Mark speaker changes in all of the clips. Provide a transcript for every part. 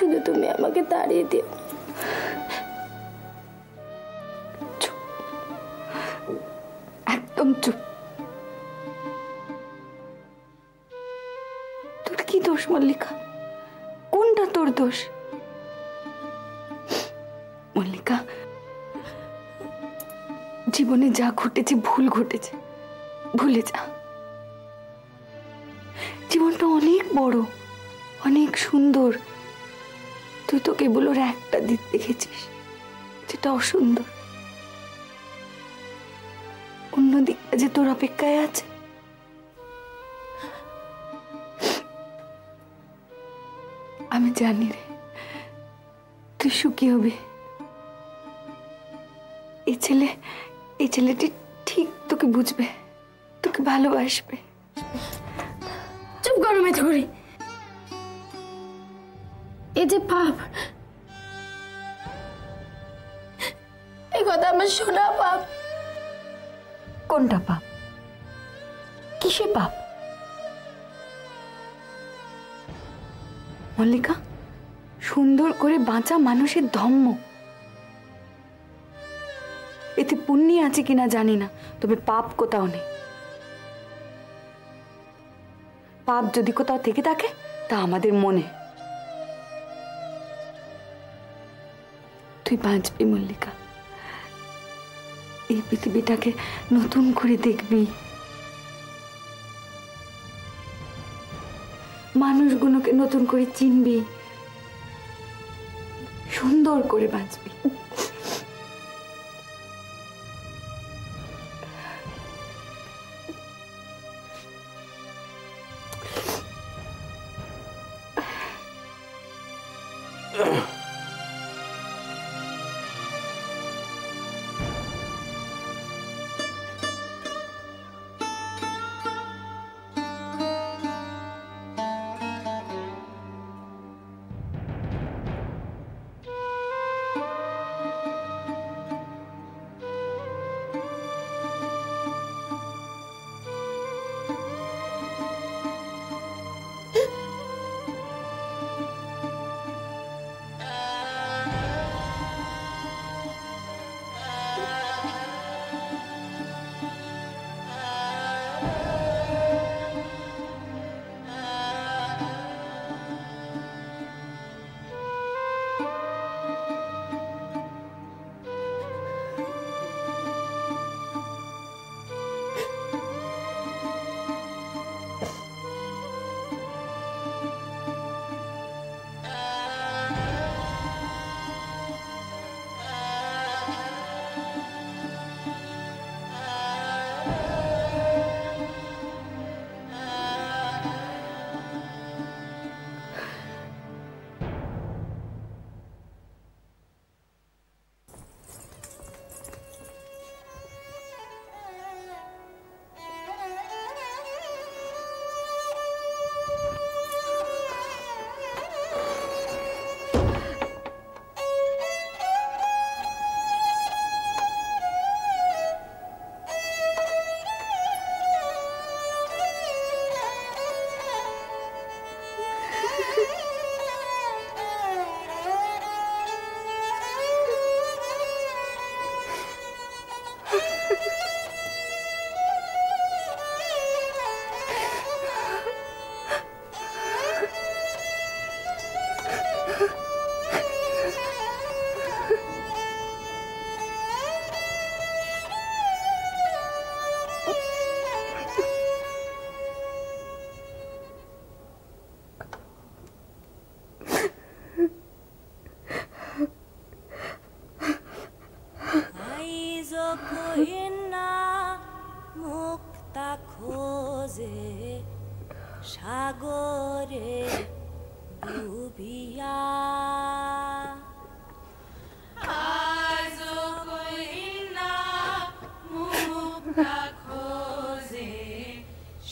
Speaker 1: শুধু তুমি আমাকে তাড়িয়ে দিও। চুপ, একদম চুপ। তোর কি দোষ মল্লিকা? কোনটা তোর দোষ? মল্লিকা, জীবনে যা ঘটেছে ভুল ঘটেছে, ভুলে যা। জীবনটা অনেক বড়, অনেক সুন্দর। তুই তো কেবল ওর একটা দিক দেখেছিস, যেটা অসুন্দর। অন্য দিকটা যে তোর অপেক্ষায় আছে। আমি জানি রে, তুই সুখী হবি। এই ছেলেটি ঠিক তোকে বুঝবে, তোকে ভালোবাসবে। চুপ করো মেথরি, এই যে পাপ, এই কথা আমার শোনা পাপ। কোনটা পাপ? কিসে পাপ? মল্লিকা, সুন্দর করে বাঁচা মানুষের ধর্ম। এতে পুণ্য আছে কিনা জানি না, তবে পাপ কোথাও নেই। পাপ যদি কোথাও থেকে থাকে তা আমাদের মনে। তুই বাঁচবি মল্লিকা, এই পৃথিবীটাকে নতুন করে দেখবি, মানুষগুলোকে নতুন করে চিনবি, সুন্দর করে বাঁচবি।
Speaker 2: সাগরে ডুবিয়া আজো কইনা মুক্তা খোঁজে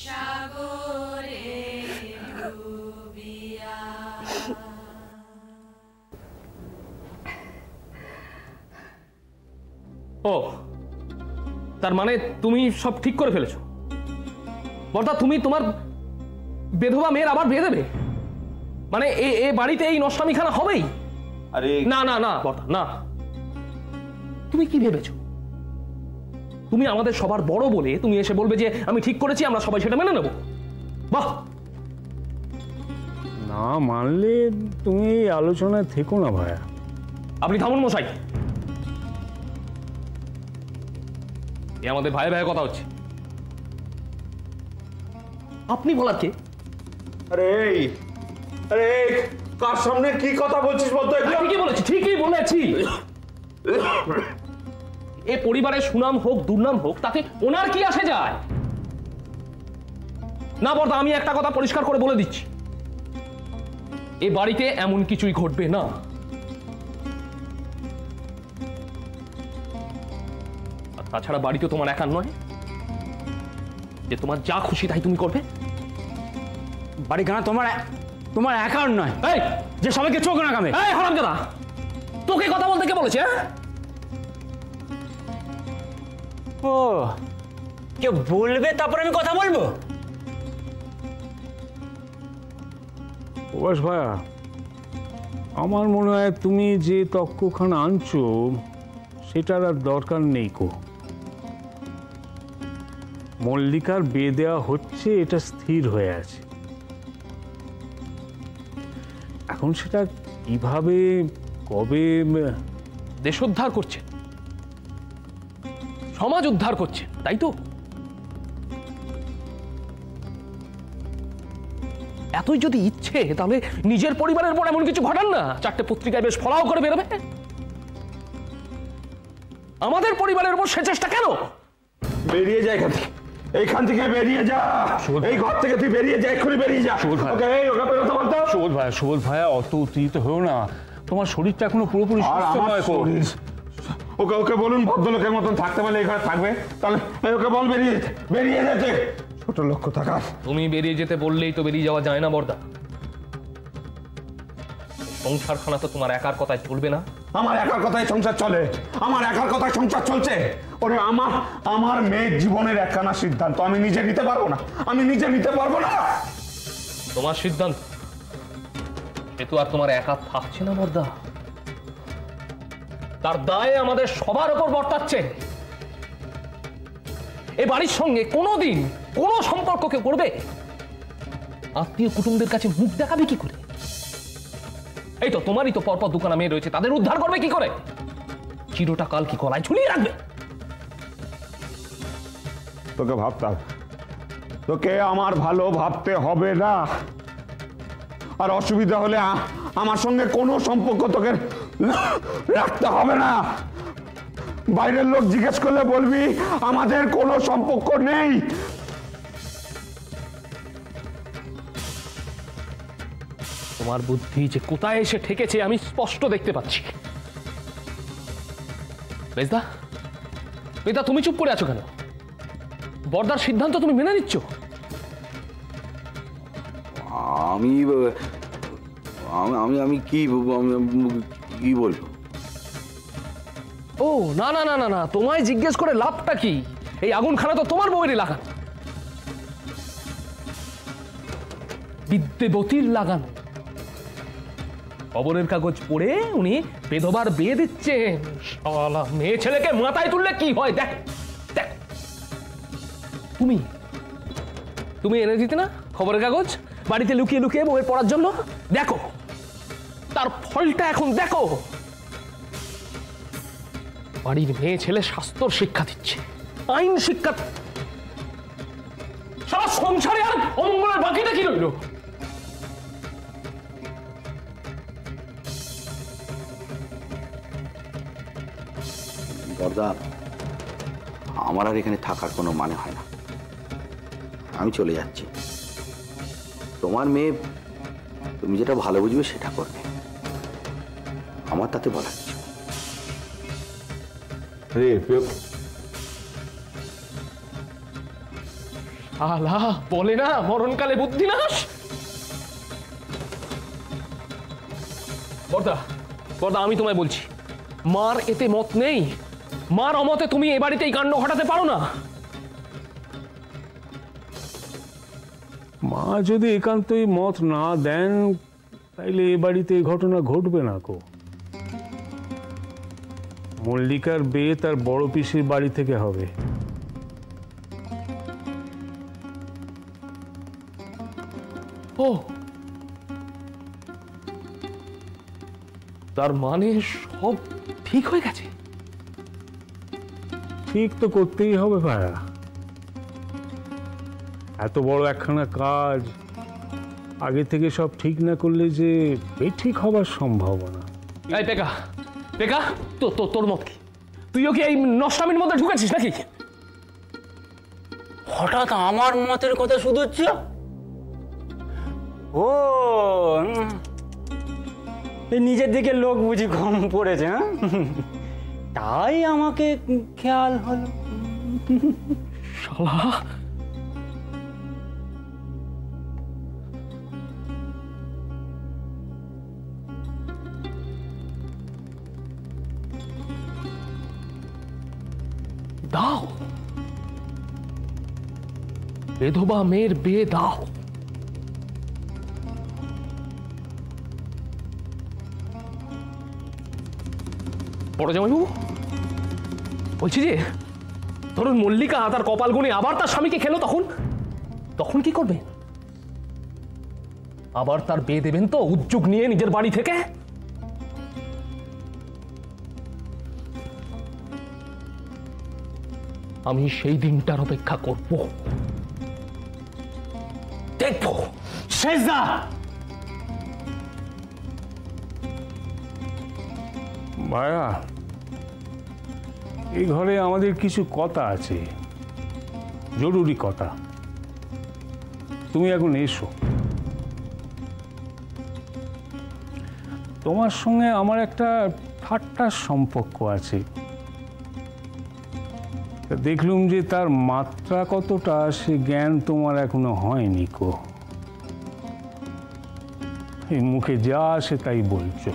Speaker 2: সাগরে ডুবিয়া।
Speaker 3: ও তার মানে তুমি সব ঠিক করে ফেলেছো? বর্দা, তুমি তোমার বেধবা মেয়ের আবার বিয়ে দেবে? মানে এ বাড়িতে এই নষ্টামিখানা হবেই?
Speaker 4: আরে
Speaker 3: না না না বর্দা, না। তুমি কি ভেবেছো তুমি আমাদের সবার বড় বলে তুমি এসে বলবে যে আমি ঠিক করেছি, আমরা সবাই সেটা মেনে নেব? বাহ!
Speaker 5: না মানলে তুমি এই আলোচনায় থেকো না ভাইয়া।
Speaker 3: আপনি থামুন মশাই, এ আমাদের ভাই ভাই কথা হচ্ছে, আপনি বলার কে?
Speaker 4: আরে আরে কার সামনে কি কথা বলছিস বলতো?
Speaker 3: ঠিকই বলেছি, ঠিকই বলেছি। এ পরিবারের সুনাম হোক দুর্নাম হোক তাতে ওনার কি আসে যায়? না বর্দা, আমি একটা কথা পরিষ্কার করে বলে দিচ্ছি, এ বাড়িতে এমন কিছুই ঘটবে না। আর তাছাড়া বাড়ি তো তোমার একার নয় যে তোমার যা খুশি তাই তুমি করবে।
Speaker 5: বাড়িখানা তোমার একার নয়
Speaker 3: এই
Speaker 5: যে সবাইকে চোখ রাখাবে।
Speaker 3: এই হারামজাদা, তোকে কথা বলতে কে বলেছে?
Speaker 5: ও কেউ বলবে তারপর আমি কথা বলবো? প্রভাস ভাইয়া, আমার মনে হয় তুমি যে তক্কখানা আনছো সেটার আর দরকার নেই কো। মল্লিকার বিয়ে দেওয়া হচ্ছে, এটা স্থির হয়ে আছে। এখন সেটা কিভাবে কবে
Speaker 3: দেশোদ্ধার করছে, সমাজ উদ্ধার করছে, তাই তো? এতই যদি ইচ্ছে তাহলে নিজের পরিবারের পর এমন কিছু ঘটান না, 4টে পত্রিকায় বেশ ফলাও করে বেরোবে। আমাদের পরিবারের উপর সে চেষ্টা কেন?
Speaker 4: বেরিয়ে যা এখান থেকে, এইখান থেকে বেরিয়ে যা, এই ঘর থেকে তুই বেরিয়ে যা, এক্ষুনি বেরিয়ে যা। ওকে ওকে বেরোতে বলতো।
Speaker 5: সুবোধ ভাইয়া অত উত্তেজিত হয়েও না, তোমার শরীরটা এখনো পুরোপুরি
Speaker 4: আর
Speaker 5: সুস্থ
Speaker 4: আমার
Speaker 5: নয় কো।
Speaker 4: শরীর, ওকে বলুন ভদ্রলোকের মতন থাকতে পারলে এই ঘরে থাকবে, তাহলে ওকে বল বেরিয়ে যেতে। ছোট লক্ষ্য থাকার।
Speaker 3: তুমি বেরিয়ে যেতে বললেই তো বেরিয়ে যাওয়া যায় না বর্দা। সংসারখানা তো তোমার একার কথায় চলবে না।
Speaker 4: আমার একার কথায় সংসার চলে, আমার একার কথায় সংসার চলছে। ওরে আমার মেয়ের জীবনের একখানা সিদ্ধান্ত আমি নিজে নিতে পারবো না, আমি নিজে নিতে পারবো না।
Speaker 3: তোমার সিদ্ধান্ত সে তো আর তোমার একা থাকছে না বর্দা, তার দায় আমাদের সবার উপর বর্তাচ্ছে। এ বাড়ির সঙ্গে কোনোদিন কোনো সম্পর্ক কেউ করবে? আত্মীয় কুটুমদের কাছে মুখ দেখাবে কি করে? এই তো তোমারই তো পরপর দুখানা মেয়ে রয়েছে, তাদের উদ্ধার করবে কি করে? চিরটা কাল কি গলায় ঝুলিয়ে রাখবে?
Speaker 4: তোকে ভাবতে হবে, তোকে আমার ভালো ভাবতে হবে না। আর অসুবিধা হলে আমার সঙ্গে কোনো সম্পর্ক তোকে রাখতে হবে না। বাইরের লোক জিজ্ঞেস করলে বলবি আমাদের কোনো সম্পর্ক নেই।
Speaker 3: তোমার বুদ্ধি যে কোথায় এসে ঠেকেছে আমি স্পষ্ট দেখতে পাচ্ছি। বেজদা, বেদা তুমি চুপ করে আছো কেন? বর্দার সিদ্ধান্ত তুমি মেনে নিচ্ছ?
Speaker 6: আমি আমি আমি কি কি বলবো?
Speaker 3: ও না না না না না, তোমায় জিজ্ঞেস করে লাভটা কি? এই আগুনখানা তো তোমার বউয়েরই লাগানো, বিদ্যেবতীর লাগানো। খবরের কাগজ পড়ে উনি বেধবার বিয়ে দিচ্ছেন। শালা মেয়ে ছেলেকে মাথায় তুললে কি হয় দেখ দেখ। তুমি এনে দিতে না খবরের কাগজ বাড়িতে লুকিয়ে লুকিয়ে বউয়ের পড়ার জন্য? দেখো তার ফলটা এখন দেখো। বাড়ির মেয়ে ছেলে শাস্ত্র শিক্ষা দিচ্ছে, আইন শিক্ষা। সারা সংসারে আর অমঙ্গলের বাকিটা কি রইল?
Speaker 6: বর্দা, আমার আর এখানে থাকার কোনো মানে হয় না, আমি চলে যাচ্ছি। তোমার মেয়ে তুমি যেটা ভালো বুঝবে সেটা করবে, আমার তাতে বলার কিছু নেই।
Speaker 3: আলা বলে না মরণকালে বুদ্ধি নাশ। বর্দা বর্দা, আমি তোমায় বলছি, মার এতে মত নেই। মার অমতে তুমি এ বাড়িতে এই কাণ্ড ঘটাতে পারো না।
Speaker 5: মা যদি একান্তই মত না দেন তাইলে এ বাড়িতে এই ঘটনা ঘটবে না কো। মল্লিকার বিয়ে তার বড় পিসির বাড়ি থেকে হবে।
Speaker 3: ও, তার মানে সব ঠিক হয়ে গেছে?
Speaker 5: ঠিক তো করতেই হবে ভাইয়া, এত বড় একখানা কাজ আগে থেকে সব ঠিক না করলে যে ঠিক হবার সম্ভাবনা।
Speaker 3: এই পেকা, পেকা, তোর মত কি? তুইও কি এই নষ্টামির মধ্যে ঢুকেছিস নাকি?
Speaker 7: হঠাৎ আমার মতের কথা শুধুচ্ছ? ও নিজের দিকে লোক বুঝি কম পড়েছে, হ্যাঁ? তাই আমাকে খেয়াল হলো।
Speaker 3: শালা, দাও, বিধবা মেয়ের বিয়ে দাও। বড় জামাইবাবু, বলছি যে ধরুন মল্লিকা তার কপাল গুনে আবার তার স্বামীকে খেলো, তখন কি করবে? আবার তার বিয়ে দেবেন তো উদ্যোগ নিয়ে নিজের বাড়ি থেকে? আমি সেই দিনটার অপেক্ষা করব, দেখব।
Speaker 7: শেষদা,
Speaker 5: ভাইয়া, এই ঘরে আমাদের কিছু কথা আছে, জরুরি কথা। তুমি এখন এসো। তোমার সঙ্গে আমার একটা ঠাট্টার সম্পর্ক আছে। দেখলুম যে তার মাত্রা কতটা সে জ্ঞান তোমার এখনো হয়নি কো। এই মুখে যা আসে তাই বলছো।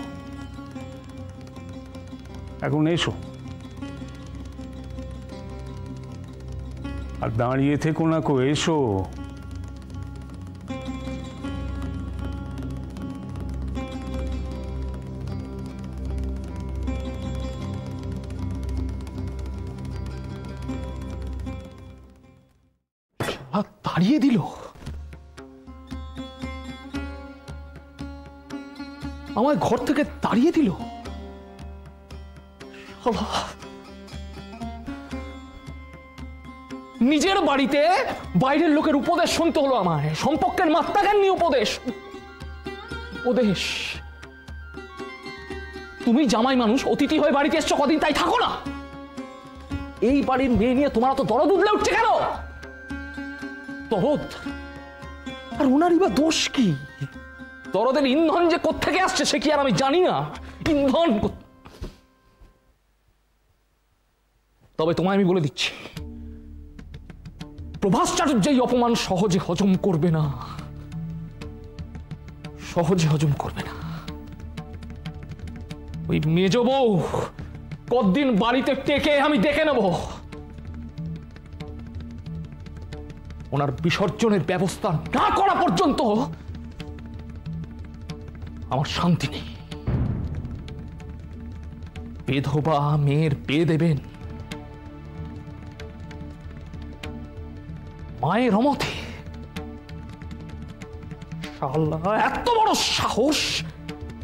Speaker 5: এখন এসো, আর দাঁড়িয়ে থেকো না কো, এসো।
Speaker 3: তাড়িয়ে দিল। আমায় ঘর থেকে তাড়িয়ে দিল। নিজের বাড়িতে বাইরের লোকের উপদেশ শুনতে হলো আমায়, সম্পর্কের মাত্রা জ্ঞান নিয়ে উপদেশ। তুমি জামাই মানুষ, অতিথি হয়ে বাড়িতে এসছো কদিন, তাই থাকো না। এই বাড়ির মেয়ে নিয়ে তোমার তো দরদ উঠলে উঠছে কেন? দরদ? আর ওনারই বা দোষ কি? দরদের ইন্ধন যে কোত্থেকে আসছে সে কি আর আমি জানি না? ইন্ধন। তবে তোমায় আমি বলে দিচ্ছি, প্রভাস চাটুর্য এই অপমান সহজে হজম করবে না, সহজে হজম করবে না। ওই মেজ বউ কতদিন বাড়িতে টেকে আমি দেখে নেব। ওনার বিসর্জনের ব্যবস্থা না করা পর্যন্ত আমার শান্তি নেই। বিধবা মেয়ের বিয়ে দেবেন মায়ের অমতে? শালা, এত বড় সাহস!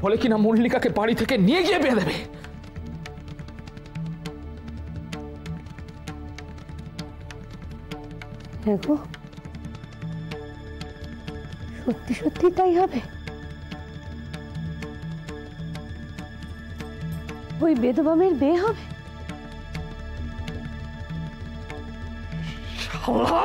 Speaker 3: বলে কিনা মল্লিকাকে বাড়ি থেকে নিয়ে গিয়ে বিয়ে দেবে।
Speaker 1: দেখো, সত্যি সত্যি তাই হবে? ওই বেধবা মেয়ের বিয়ে হবে?
Speaker 3: শালা!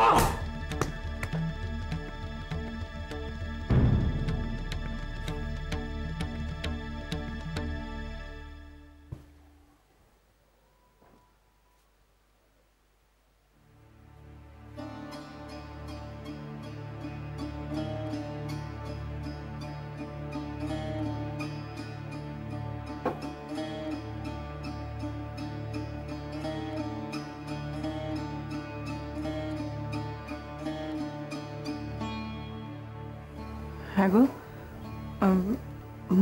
Speaker 8: হ্যাঁ গো,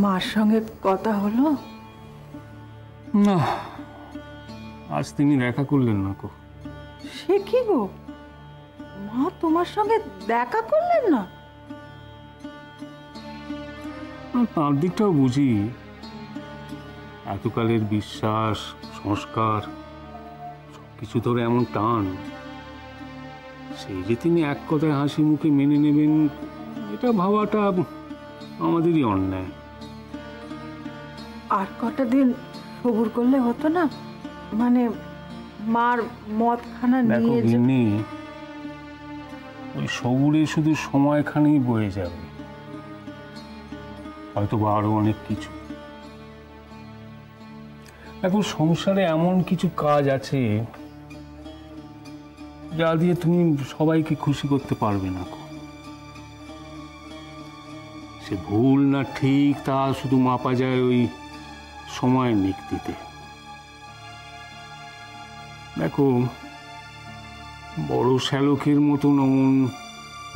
Speaker 8: মার সঙ্গে কথা হলো?
Speaker 5: না, আজ তিনি দেখা করলেন না কো।
Speaker 8: সে কি গো, মা তোমার সঙ্গে দেখা করলেন না?
Speaker 5: তার দিকটাও বুঝি। এতকালের বিশ্বাস, সংস্কার সবকিছু ধরে এমন টান, সেই যে তিনি এক কথায় হাসি মুখে মেনে নেবেন, এটা ভাবাটা আমাদেরই অন্যায়।
Speaker 8: আর কটা দিন সবুর করলে হতো না? মানে মার মদখানা
Speaker 5: দেখো
Speaker 8: নিয়ে
Speaker 5: গিন্নি, ওই সবুরে শুধু সময়খানি বয়ে যাবে, হয়তো বা আরো অনেক কিছু। এখন সংসারে এমন কিছু কাজ আছে যা দিয়ে তুমি সবাইকে খুশি করতে পারবে না। সে ভুল না ঠিক তা শুধু মাপা যায় ওই সময়ের নিক্তিতে। দেখো, বড় শ্যালকের মতন অমন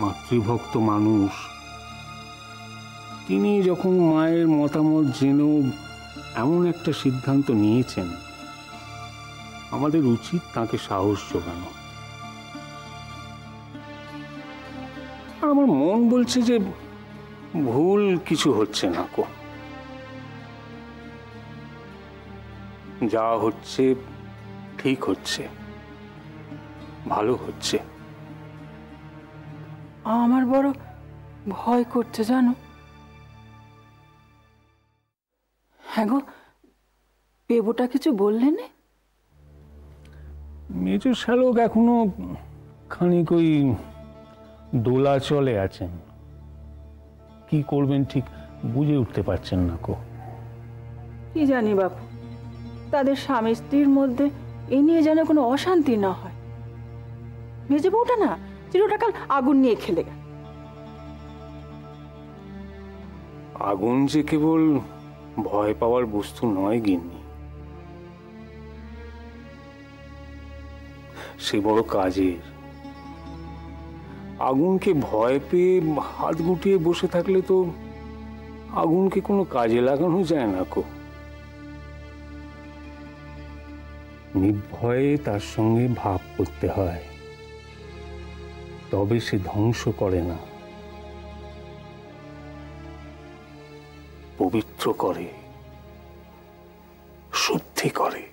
Speaker 5: মাতৃভক্ত মানুষ, তিনি যখন মায়ের মতামত জেনেও এমন একটা সিদ্ধান্ত নিয়েছেন, আমাদের উচিত তাকে সাহস জোগানো। আর আমার মন বলছে যে ভুল কিছু হচ্ছে না কো। যা হচ্ছে ঠিক হচ্ছে, ভালো হচ্ছে।
Speaker 8: আমার বড় ভয় করছে জানো। হ্যাঁ গো, পেবোটা কিছু বললে না?
Speaker 5: মেজো শ্যালক এখনো খানিক ওই দোলা চলে আছেন, কি করবেন ঠিক বুঝে উঠতে পারছেন না কো।
Speaker 8: কি জানি বাপু, তাদের স্বামী স্ত্রীর মধ্যে এ নিয়ে যেন কোনো অশান্তি না হয়। মেজে বউটা না চিরটাকাল আগুন নিয়ে খেলে গেল।
Speaker 5: আগুন যে কেবল ভয় পাওয়ার বস্তু নয় গিন্নি, সে বড় কাজের। আগুনকে ভয় পেয়ে হাত গুটিয়ে বসে থাকলে তো আগুনকে কোনো কাজে লাগানো যায় না কো। নির্ভয়ে তার সঙ্গে ভাব করতে হয়, তবে সে ধ্বংস করে না, পবিত্র করে, শুদ্ধি করে।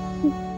Speaker 1: Mm-hmm.